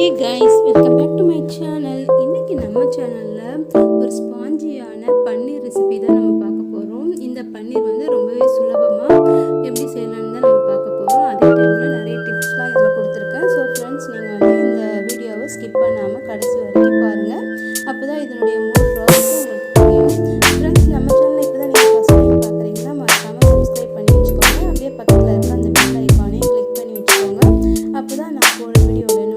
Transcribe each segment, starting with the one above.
Hey guys, welcome back to my channel. இன்றைக்கி நம்ம சேனலில் ஒரு ஸ்பாஞ்சியான பன்னீர் ரெசிபி தான் நம்ம பார்க்க போகிறோம். இந்த பன்னீர் வந்து ரொம்பவே சுலபமாக எப்படி செய்யலாம்னு தான் நம்ம பார்க்க போகிறோம். அதே டைமில் நிறைய டிப்ஸ்லாம் இதில் கொடுத்துருக்கேன். ஸோ ஃப்ரெண்ட்ஸ், நீங்கள் வந்து இந்த வீடியோவை ஸ்கிப் பண்ணாமல் கடைசி வரைக்கும் பாருங்கள். அப்போ தான் இதனுடைய முழு ப்ராசஸ் உங்களுக்கு தெரியும். ஃப்ரெண்ட்ஸ், நம்ம சேனலில் இப்போ தான் நீங்கள் ஃபஸ்ட் டைம் பார்க்குறீங்கன்னா மறக்காமல் சப்ஸ்கிரைப் பண்ணி வச்சுக்கோங்க. அப்படியே பக்கத்தில் இருக்க அந்த பெல் ஐக்கானையும் கிளிக் பண்ணி வச்சுக்கோங்க. அப்போ தான் நான் போகிற வீடியோவில்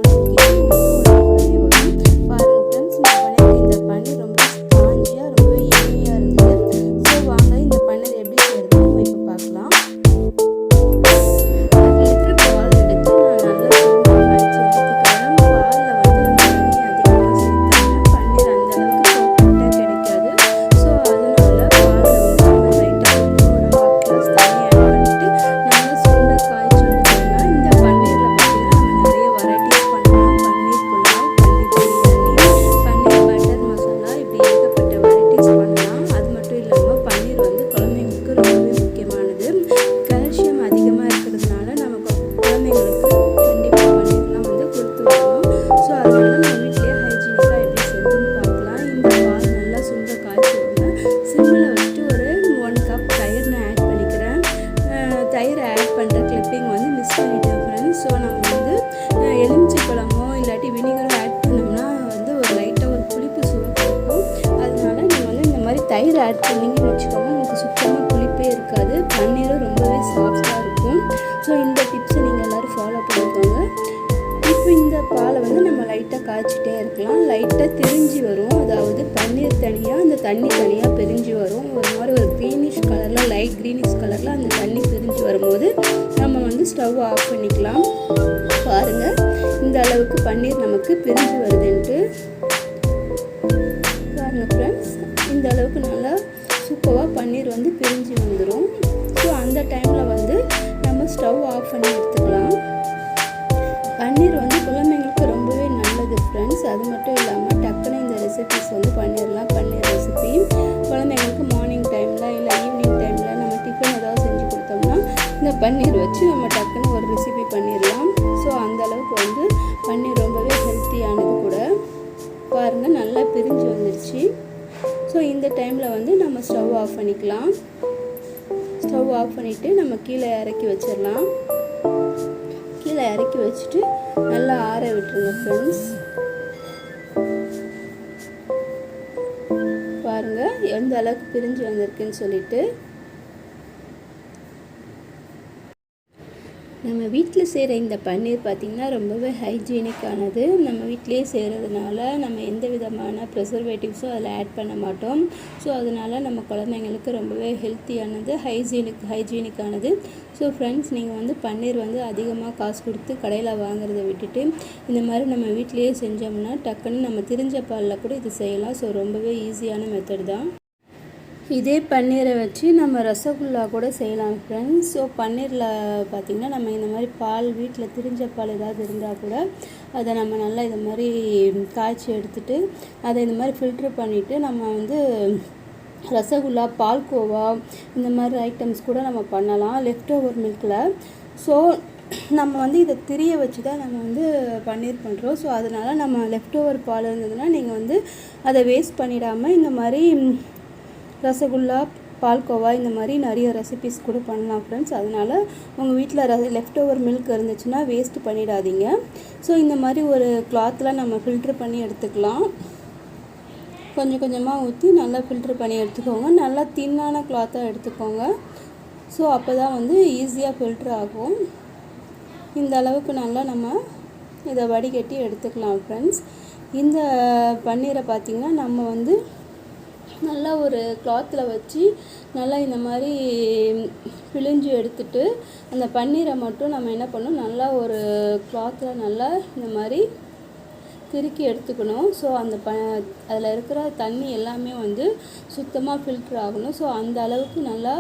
எலுமிச்சைப்பழமோ இல்லாட்டி வினிகரோ ஆட் பண்ணோம்னா வந்து ஒரு லைட்டாக ஒரு புளிப்பு சுவை இருக்கும். அதனால நீங்கள் வந்து இந்த மாதிரி தயிர் ஆட் பண்ணிங்கன்னு வச்சுக்கோங்க, உங்களுக்கு சுத்தமாக புளிப்பே இருக்காது. பன்னீரும் ரொம்பவே சாஃப்டாக இருக்கும். ஸோ இந்த டிப்ஸை நீங்கள் எல்லோரும் ஃபாலோ பண்ணிக்கோங்க. இப்போ இந்த பாலை வந்து நம்ம லைட்டாக காய்ச்சிட்டே இருக்கலாம். லைட்டாக திரிஞ்சு வரும், அதாவது பன்னீர் தனியாக அந்த தண்ணி தனியாக பிரிஞ்சு வரும். ஒரு மாதிரி ஒரு க்ரீனிஷ் கலரில், லைட் க்ரீனிஷ் கலரில் அந்த தண்ணி பிரிஞ்சு வரும்போது நம்ம வந்து ஸ்டவ் ஆஃப் பண்ணிக்கலாம். பாருங்கள், இந்த அளவுக்கு பன்னீர் நமக்கு பிரிஞ்சு வருதுன்ட்டு. பாருங்கள் ஃப்ரெண்ட்ஸ், இந்த அளவுக்கு நல்லா சூப்பராக பன்னீர் வந்து பிரிஞ்சு வந்துடும். ஸோ அந்த டைமில் வந்து நம்ம ஸ்டவ் ஆஃப் பண்ணி எடுத்துக்கலாம். பன்னீர் வந்து குழந்தைங்களுக்கு ரொம்பவே நல்லது ஃப்ரெண்ட்ஸ். அது மட்டும் இல்லாமல் டக்குன்னு இந்த ரெசிபிஸ் வந்து பண்ணிடலாம். பன்னீர் ரெசிபி குழந்தைங்களுக்கு மார்னிங் டைமில் இல்லை ஈவினிங் டைமில் நம்ம டிஃபன் ஏதாவது செஞ்சு கொடுத்தோம்னா இந்த பன்னீர் வச்சு நம்ம டக்குன்னு ஒரு ரெசிபி பண்ணிடலாம். ஸோ அந்தளவுக்கு வந்து பன்னீர் ரொம்பவே ஹெல்த்தியானது கூட. பாருங்கள், நல்லா பிரிஞ்சு வந்துடுச்சு. ஸோ இந்த டைமில் வந்து நம்ம ஸ்டவ் ஆஃப் பண்ணிக்கலாம். ஸ்டவ் ஆஃப் பண்ணிவிட்டு நம்ம கீழே இறக்கி வச்சிடலாம். கீழே இறக்கி வச்சுட்டு நல்லா ஆற விட்டுருங்க ஃப்ரெண்ட்ஸ். பாருங்கள் எந்த அளவுக்கு பிரிஞ்சு வந்திருக்குன்னு சொல்லிட்டு. நம்ம வீட்டில் செய்கிற இந்த பன்னீர் பார்த்திங்கன்னா ரொம்பவே ஹைஜீனிக்கானது. நம்ம வீட்டிலே செய்கிறதுனால நம்ம எந்த விதமான ப்ரிசர்வேட்டிவ்ஸும் அதில் ஆட் பண்ண மாட்டோம். ஸோ அதனால் நம்ம குழந்தைங்களுக்கு ரொம்பவே ஹெல்த்தியானது, ஹைஜீனிக்கானது. ஸோ ஃப்ரெண்ட்ஸ், நீங்கள் வந்து பன்னீர் வந்து அதிகமாக காசு கொடுத்து கடையில் வாங்குறத விட்டுட்டு இந்த மாதிரி நம்ம வீட்டிலையே செஞ்சோம்னா டக்குன்னு நம்ம திரிஞ்ச பாலில் கூட இது செய்யலாம். ஸோ ரொம்பவே ஈஸியான மெத்தட் தான். இதே பன்னீரை வச்சு நம்ம ரசகுல்லா கூட செய்யலாம் ஃப்ரெண்ட்ஸ். ஸோ பன்னீரில் பார்த்திங்கன்னா நம்ம இந்த மாதிரி பால் வீட்டில் திரிஞ்ச பால் ஏதாவது இருந்தால் கூட அதை நம்ம நல்லா இது மாதிரி காய்ச்சி எடுத்துகிட்டு அதை இந்த மாதிரி ஃபில்ட்ரு பண்ணிவிட்டு நம்ம வந்து ரசகுல்லா, பால்கோவா இந்த மாதிரி ஐட்டம்ஸ் கூட நம்ம பண்ணலாம் லெஃப்ட் ஓவர் மில்கில். ஸோ நம்ம வந்து இதை திரிய வச்சு தான் நம்ம வந்து பன்னீர் பண்ணுறோம். ஸோ அதனால் நம்ம லெஃப்ட் ஓவர் பால் இருந்ததுன்னா நீங்கள் வந்து அதை வேஸ்ட் பண்ணிடாமல் இந்த மாதிரி ரசகுல்லா, பால்கோவா இந்த மாதிரி நிறைய ரெசிபிஸ் கூட பண்ணலாம் ஃப்ரெண்ட்ஸ். அதனால் உங்கள் வீட்டில் லெஃப்ட் ஓவர் மில்க் இருந்துச்சுன்னா வேஸ்ட் பண்ணிடாதீங்க. ஸோ இந்த மாதிரி ஒரு கிளாத்தில் நம்ம ஃபில்ட்ரு பண்ணி எடுத்துக்கலாம். கொஞ்சம் கொஞ்சமாக ஊற்றி நல்லா ஃபில்ட்ரு பண்ணி எடுத்துக்கோங்க. நல்லா தின்னான கிளாத்தாக எடுத்துக்கோங்க. ஸோ அப்போ தான் வந்து ஈஸியாக ஃபில்ட்ரு ஆகும். இந்த அளவுக்கு நல்லா நம்ம இதை வடிகட்டி எடுத்துக்கலாம் ஃப்ரெண்ட்ஸ். இந்த பன்னீரை பார்த்திங்கன்னா நம்ம வந்து நல்லா ஒரு கிளாத்தில் வச்சு நல்லா இந்த மாதிரி பிழிஞ்சு எடுத்துட்டு அந்த பன்னீரை மட்டும் நம்ம என்ன பண்ணணும், நல்லா ஒரு கிளாத்தில் நல்லா இந்த மாதிரி திருக்கி எடுத்துக்கணும். ஸோ அந்த அதில் இருக்கிற தண்ணி எல்லாமே வந்து சுத்தமாக ஃபில்ட்ரு ஆகணும். ஸோ அந்த அளவுக்கு நல்லா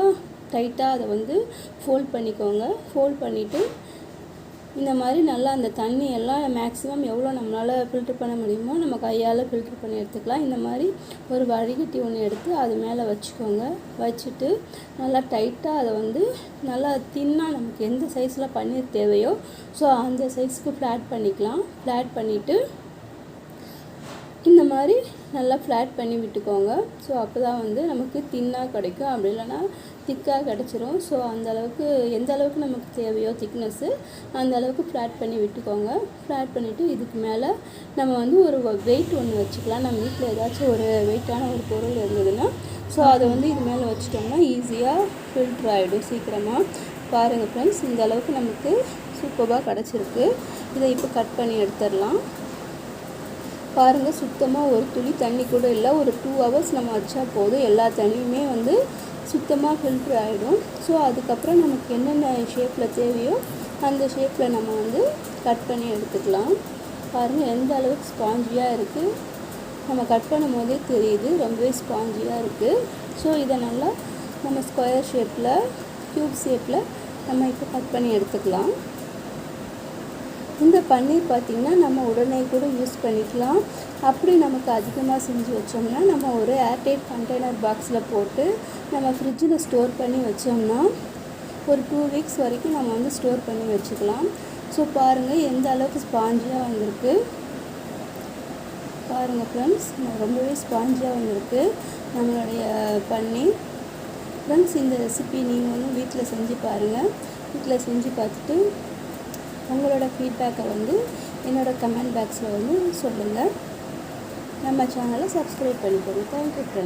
டைட்டாக அதை வந்து ஃபோல்ட் பண்ணிக்கோங்க. ஃபோல்ட் பண்ணிவிட்டு இந்த மாதிரி நல்லா அந்த தண்ணி எல்லாம் மேக்ஸிமம் எவ்வளோ நம்மளால் ஃபில்ட்ரு பண்ண முடியுமோ நம்ம கையால் ஃபில்ட்ரு பண்ணி எடுத்துக்கலாம். இந்த மாதிரி ஒரு வடிகட்டி ஒன்று எடுத்து அது மேலே வச்சுக்கோங்க. வச்சுட்டு நல்லா டைட்டாக அதை வந்து நல்லா தின்னாக நமக்கு எந்த சைஸில் பன்னீர் தேவையோ ஸோ அந்த சைஸ்க்கு ஃப்ளாட் பண்ணிக்கலாம். ஃப்ளாட் பண்ணிவிட்டு இந்த மாதிரி நல்லா ஃப்ளாட் பண்ணி விட்டுக்கோங்க. ஸோ அப்போ தான் வந்து நமக்கு தின்னாக கிடைக்கும், அப்படி இல்லைன்னா திக்காக கிடச்சிரும். ஸோ அந்தளவுக்கு எந்த அளவுக்கு நமக்கு தேவையோ திக்னஸ்ஸு அந்த அளவுக்கு ஃப்ளாட் பண்ணி விட்டுக்கோங்க. ஃப்ளாட் பண்ணிவிட்டு இதுக்கு மேலே நம்ம வந்து ஒரு வெயிட் ஒன்று வச்சுக்கலாம். நம்ம வீட்டில் ஏதாச்சும் ஒரு வெயிட்டான ஒரு பொருள் இருந்ததுன்னா ஸோ அதை வந்து இது மேலே வச்சுட்டோம்னா ஈஸியாக ஃபில்ட்ரு ஆகிடும் சீக்கிரமாக. பாருங்கள் ஃப்ரெண்ட்ஸ், இந்த அளவுக்கு நமக்கு சூப்பராக கிடச்சிருக்கு. இதை இப்போ கட் பண்ணி எடுத்துடலாம். பாருங்கள், சுத்தமாக ஒரு துளி தண்ணி கூட இல்லை. ஒரு 2 hours நம்ம வச்சா போதும், எல்லா தண்ணியுமே வந்து சுத்தமாக ஃபில்ட்ரு ஆகிடும். ஸோ அதுக்கப்புறம் நமக்கு என்னென்ன ஷேப்பில் தேவையோ அந்த ஷேப்பில் நம்ம வந்து கட் பண்ணி எடுத்துக்கலாம். பாருங்கள் எந்த அளவுக்கு ஸ்பாஞ்சியாக இருக்குது, நம்ம கட் பண்ணும் போதே தெரியுது ரொம்பவே ஸ்பாஞ்சியாக இருக்குது. ஸோ இதை நல்லா நம்ம ஸ்கொயர் ஷேப்பில் க்யூப் ஷேப்பில் நம்ம இப்போ கட் பண்ணி எடுத்துக்கலாம். இந்த பன்னீர் பார்த்திங்கன்னா நம்ம உடனே கூட யூஸ் பண்ணிக்கலாம். அப்படி நமக்கு அதிகமாக செஞ்சு வச்சோம்னா நம்ம ஒரு ஏர்டைட் கண்டெய்னர் பாக்ஸில் போட்டு நம்ம ஃப்ரிட்ஜில் ஸ்டோர் பண்ணி வச்சோம்னா ஒரு 2 weeks வரைக்கும் நம்ம வந்து ஸ்டோர் பண்ணி வச்சுக்கலாம். ஸோ பாருங்கள் எந்த அளவுக்கு ஸ்பாஞ்சியாக வந்திருக்கு. பாருங்கள் ஃப்ரெண்ட்ஸ், ரொம்பவே ஸ்பாஞ்சியாக வந்திருக்கு நம்மளுடைய பன்னீர். ஃப்ரெண்ட்ஸ், இந்த ரெசிபி நீங்கள் வந்து வீட்டில் செஞ்சு பாருங்கள். வீட்டில் செஞ்சு பார்த்துட்டு உங்களோட ஃபீட்பேக்கை வந்து என்னோடய கமெண்ட் பாக்ஸில் வந்து சொல்லுங்கள். நம்ம சேனலை சப்ஸ்கிரைப் பண்ணிக்கோங்க. Thank you friends.